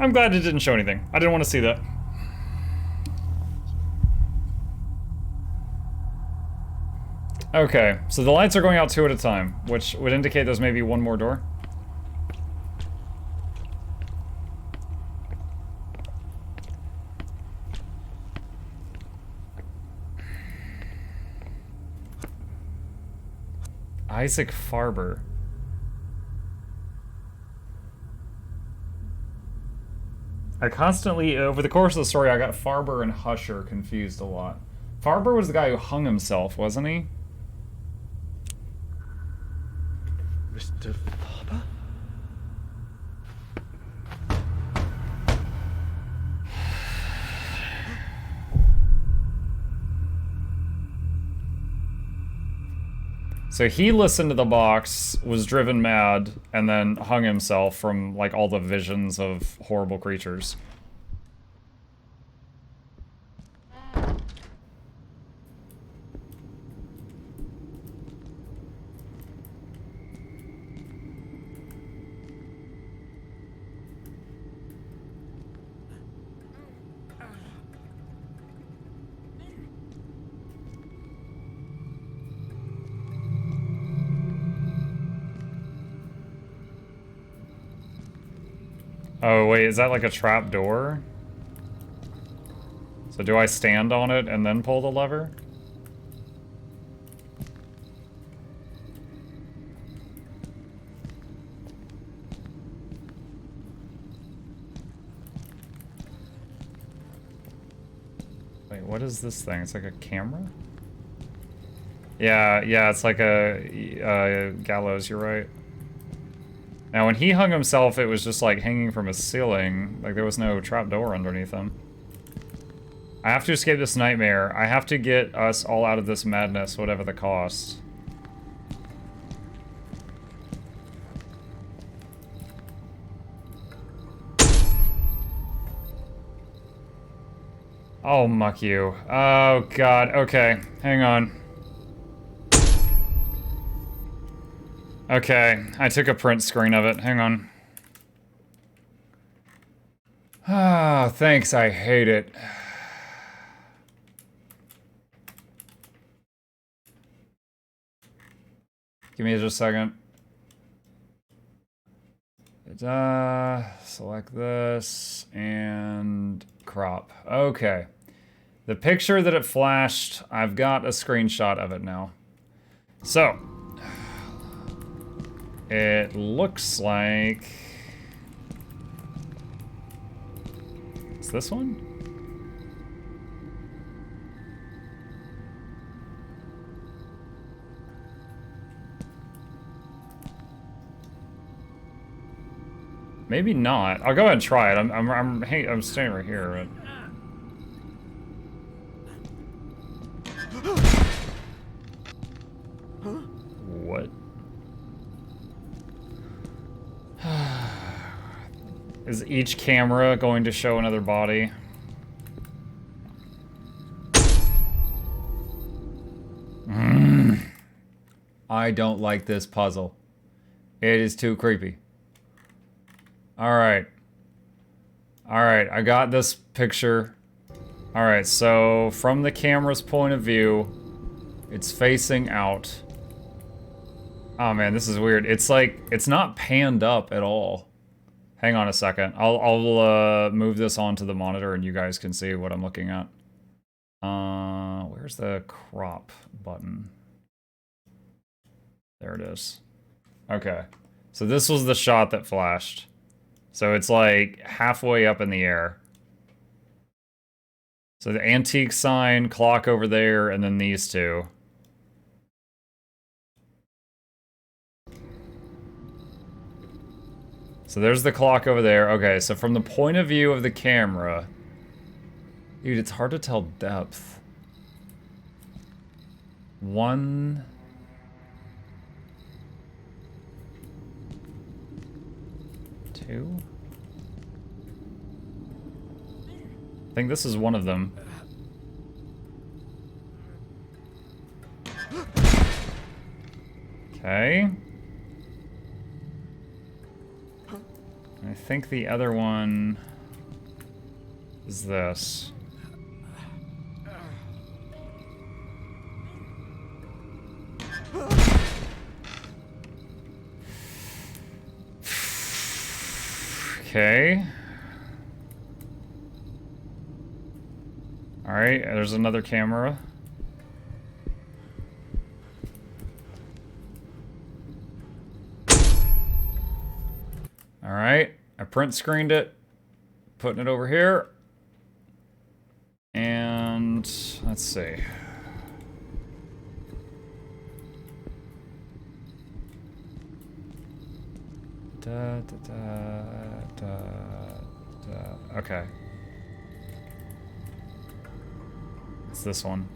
I'm glad it didn't show anything. I didn't want to see that. Okay, so the lights are going out 2 at a time, which would indicate there's maybe one more door. Isaac Farber. I constantly, over the course of the story, I got Farber and Husher confused a lot. Farber was the guy who hung himself, wasn't he? Mr. Farber? So he listened to the box, was driven mad, and then hung himself from, like, all the visions of horrible creatures. Oh, wait, is that like a trap door? So do I stand on it and then pull the lever? Wait, what is this thing? It's like a camera? Yeah, it's like a gallows, you're right. Now, when he hung himself, it was just like hanging from a ceiling. Like there was no trap door underneath him. I have to escape this nightmare. I have to get us all out of this madness, whatever the cost. Oh, muck you. Oh, God. Okay, hang on. Okay, I took a print screen of it. Hang on. Ah, thanks. I hate it. Give me just a second. Select this and crop. Okay. The picture that it flashed, I've got a screenshot of it now. So, it looks like... It's this one? Maybe not. I'll go ahead and try it. I'm standing right here. What? Is each camera going to show another body? I don't like this puzzle. It is too creepy. Alright. Alright, I got this picture. Alright, so from the camera's point of view, it's facing out. Oh man, this is weird. It's like, it's not panned up at all. Hang on a second. I'll move this onto the monitor and you guys can see what I'm looking at. Where's the crop button? There it is. Okay. So this was the shot that flashed. So it's like halfway up in the air. So the antique sign, clock over there, and then these two. So there's the clock over there. Okay, so from the point of view of the camera... Dude, it's hard to tell depth. 1... 2? I think this is one of them. Okay. I think the other one... is this. Okay. Alright, there's another camera. Alright, I print screened it. Putting it over here. And let's see. Da, da, da, da, da. Okay. It's this one.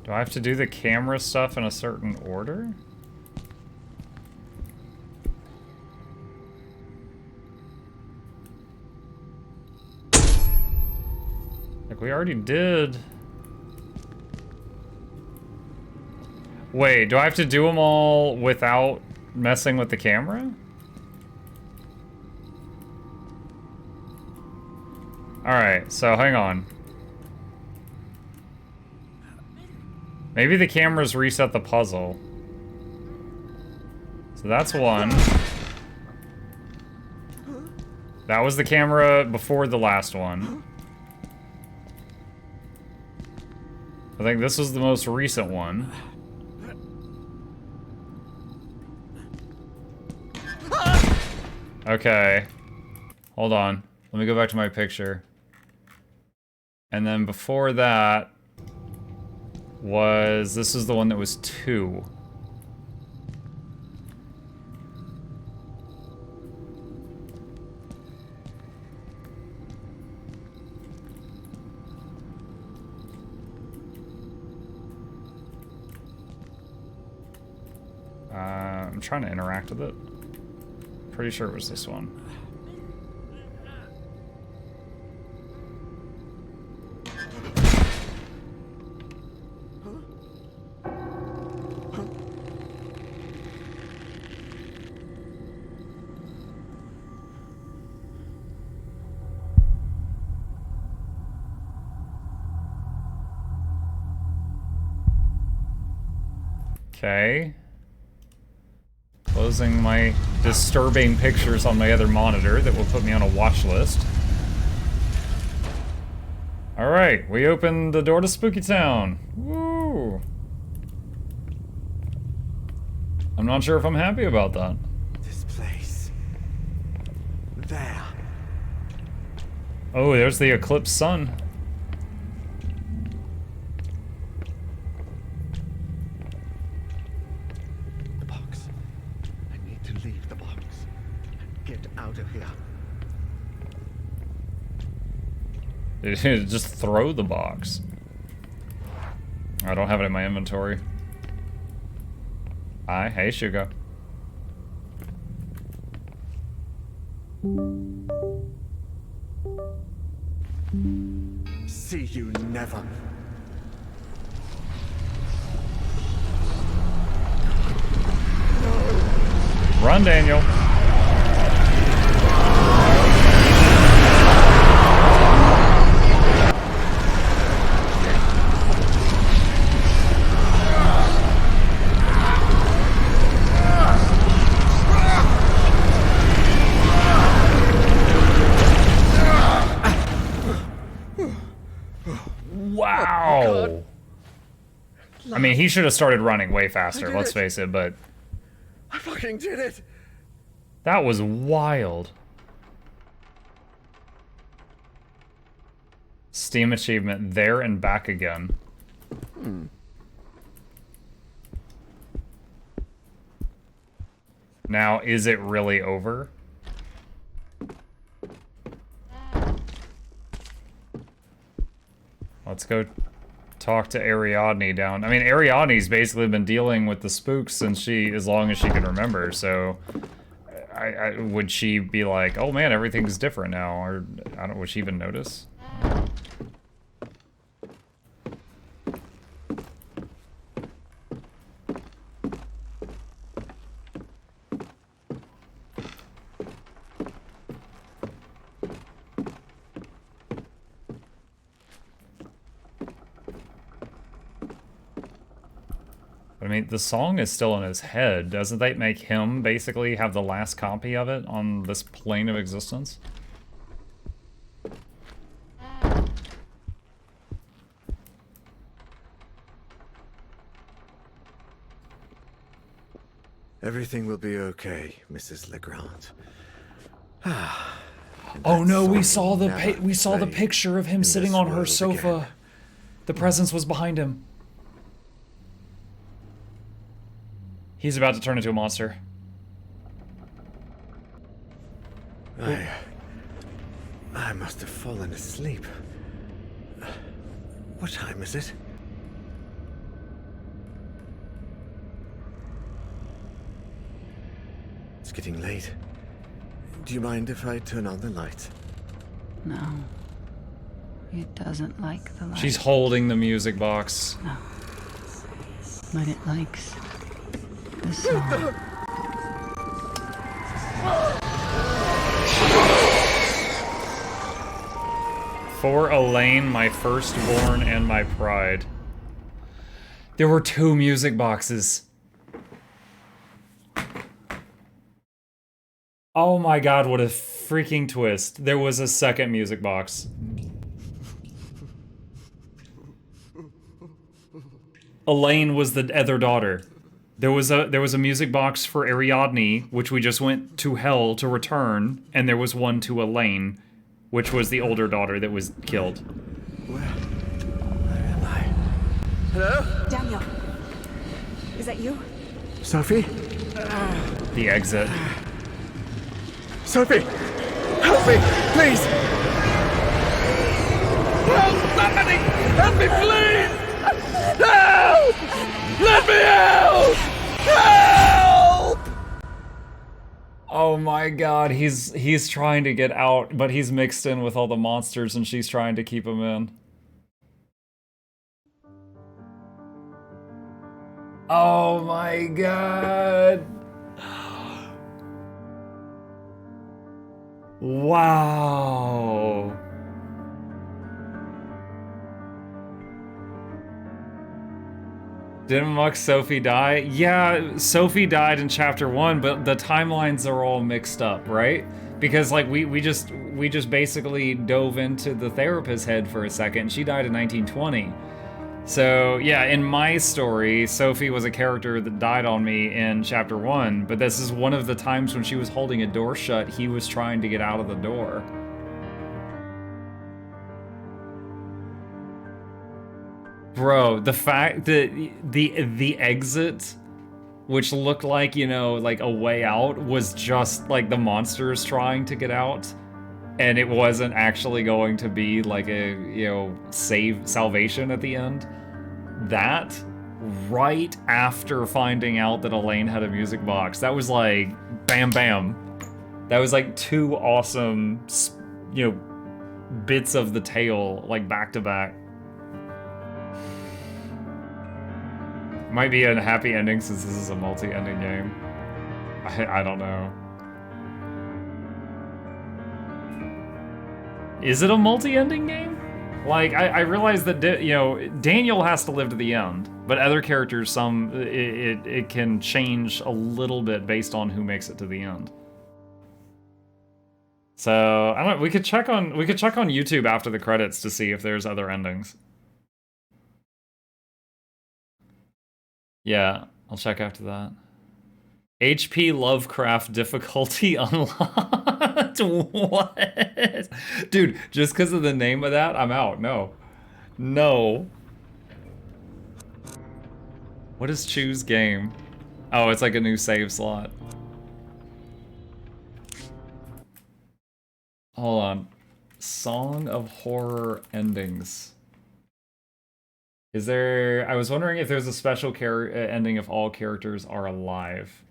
Do I have to do the camera stuff in a certain order? Like, we already did. Wait, do I have to do them all without messing with the camera? Alright, so hang on. Maybe the cameras reset the puzzle. So that's one. That was the camera before the last one. I think this was the most recent one. Okay. Hold on. Let me go back to my picture. And then before that was... This is the one that was 2. I'm trying to interact with it. Pretty sure it was this one. Okay. Closing my disturbing pictures on my other monitor that will put me on a watch list. Alright, we opened the door to Spooky Town. Woo! I'm not sure if I'm happy about that. This place. There. Oh, there's the eclipsed sun. The box. I need to leave the box. Get out of here. Just throw the box. I don't have it in my inventory. Hi, hey, Shugo. See you never. Run, Daniel. Wow. I mean, he should have started running way faster, let's face it, but I fucking did it. that was wild. Steam achievement, there and back again. Now, is it really over? Let's go talk to Ariadne down. I mean, Ariadne's basically been dealing with the spooks since as long as she can remember, so... would she be like, oh man, everything's different now, or would she even notice? I mean, the song is still in his head. Doesn't that make him basically have the last copy of it on this plane of existence? Everything will be okay, Mrs. Legrand. Oh no, we saw the picture of him sitting on her sofa. Again. The presence was behind him. He's about to turn into a monster. I must have fallen asleep. What time is it? It's getting late. Do you mind if I turn on the light? No. It doesn't like the light. She's holding the music box. No. But it likes the song. For Elaine, my firstborn and my pride. There were 2 music boxes. Oh my god, what a freaking twist. There was a second music box. Elaine was the other daughter. There was a music box for Ariadne, which we just went to hell to return, and there was one to Elaine, which was the older daughter that was killed. Where am I? Hello? Daniel, is that you? Sophie? The exit. Sophie! Help me, please! Help! Somebody! Help me, please! Help! Let me out! Help! Oh my god, he's trying to get out, but he's mixed in with all the monsters and she's trying to keep him in. Oh my god. Wow. Didn't Muck Sophie die? Yeah, Sophie died in chapter 1, but the timelines are all mixed up, right? Because like we just basically dove into the therapist's head for a second. She died in 1920. So yeah, in my story, Sophie was a character that died on me in chapter 1, but this is one of the times when she was holding a door shut, he was trying to get out of the door. Bro, the fact that the exit, which looked like, you know, like a way out, was just like the monsters trying to get out, and it wasn't actually going to be like a, you know, salvation at the end. That, right after finding out that Elaine had a music box, that was like bam bam. That was like 2 awesome, you know, bits of the tale, like back to back. Might be a happy ending since this is a multi-ending game. I don't know. Is it a multi-ending game? Like, I realize that, you know, Daniel has to live to the end, but other characters, it can change a little bit based on who makes it to the end. So, I don't know, we could check on YouTube after the credits to see if there's other endings. Yeah, I'll check after that. HP Lovecraft difficulty unlocked? What? Dude, just because of the name of that, I'm out. No. No. What is choose game? Oh, it's like a new save slot. Hold on. Song of Horror endings. Is there... I was wondering if there's a special ending if all characters are alive.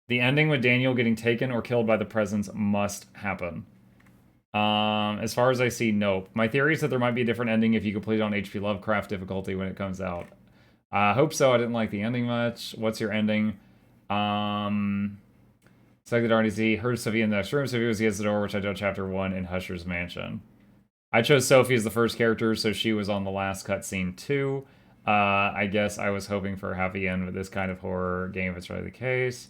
The ending with Daniel getting taken or killed by the presence must happen. As far as I see, nope. My theory is that there might be a different ending if you complete it on HP Lovecraft difficulty when it comes out. I hope so. I didn't like the ending much. What's your ending? Selected RDZ. Heard Sophie in the next room. Sophie was against the door, which I did chapter 1 in Husher's Mansion. I chose Sophie as the first character, so she was on the last cutscene too. I guess I was hoping for a happy end with this kind of horror game if it's really the case.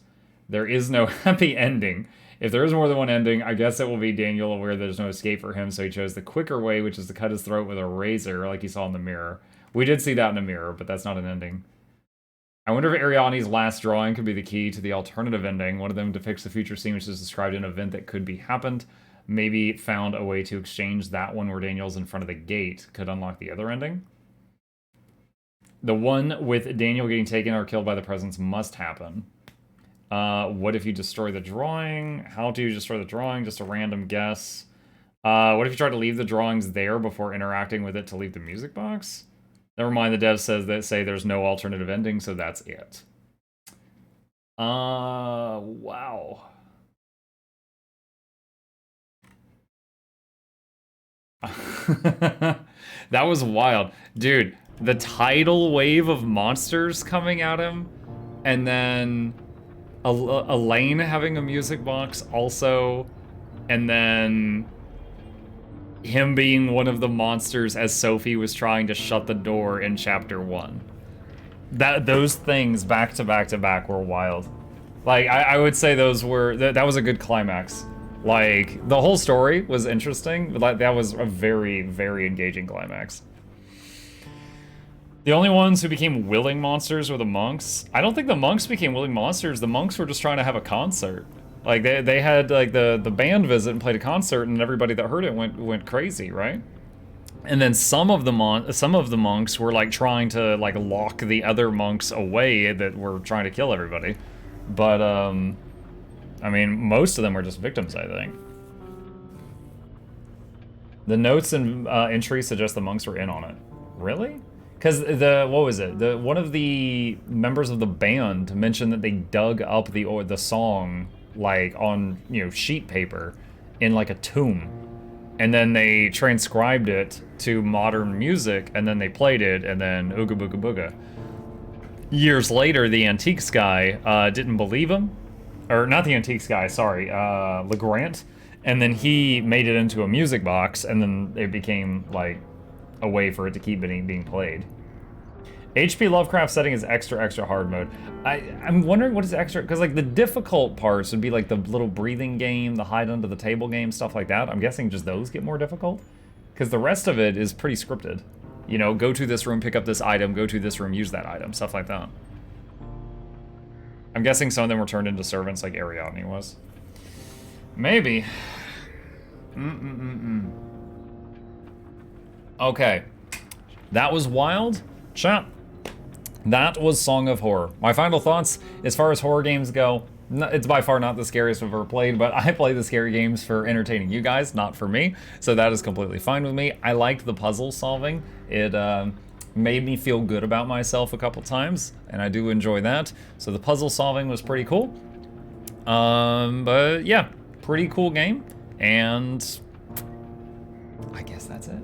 There is no happy ending. If there is more than one ending, I guess it will be Daniel aware there's no escape for him, so he chose the quicker way, which is to cut his throat with a razor, like he saw in the mirror. We did see that in the mirror, but that's not an ending. I wonder if Ariadne's last drawing could be the key to the alternative ending. One of them depicts the future scene, which is described an event that could be happened. Maybe found a way to exchange that one where Daniel's in front of the gate could unlock the other ending. The one with Daniel getting taken or killed by the presence must happen. What if you destroy the drawing? How do you destroy the drawing? Just a random guess. What if you try to leave the drawings there before interacting with it to leave the music box? Never mind, the dev says that say there's no alternative ending, so that's it. Wow. That was wild. Dude, the tidal wave of monsters coming at him, and then Elaine having a music box also, and then him being one of the monsters as Sophie was trying to shut the door in chapter 1. Those things back to back to back were wild. Like, I would say those were, that was a good climax. Like, the whole story was interesting, but that was a very, very engaging climax. The only ones who became willing monsters were the monks. I don't think the monks became willing monsters. The monks were just trying to have a concert. Like, they had, like, the band visit and played a concert, and everybody that heard it went crazy, right? And then some of the monks were, like, trying to, like, lock the other monks away that were trying to kill everybody. But, I mean, most of them were just victims, I think. The notes and entries suggest the monks were in on it. Really? Because what was it? One of the members of the band mentioned that they dug up the song, like, on, you know, sheet paper in, like, a tomb. And then they transcribed it to modern music, and then they played it, and then ooga booga booga. Years later, the Antiques guy didn't believe him. Or not the Antiques guy, sorry, LeGrant. And then he made it into a music box, and then it became, like, a way for it to keep being played. H.P. Lovecraft setting is extra hard mode. I'm wondering what is extra, because, like, the difficult parts would be, like, the little breathing game, the hide under the table game, stuff like that. I'm guessing just those get more difficult, because the rest of it is pretty scripted. You know, go to this room, pick up this item, go to this room, use that item, stuff like that. I'm guessing some of them were turned into servants like Ariadne was. Maybe. Okay. That was wild. Chat. That was Song of Horror. My final thoughts, as far as horror games go, it's by far not the scariest I've ever played, but I play the scary games for entertaining you guys, not for me, so that is completely fine with me. I liked the puzzle solving. It made me feel good about myself a couple times, and I do enjoy that. So the puzzle solving was pretty cool. But yeah, pretty cool game, and I guess that's it.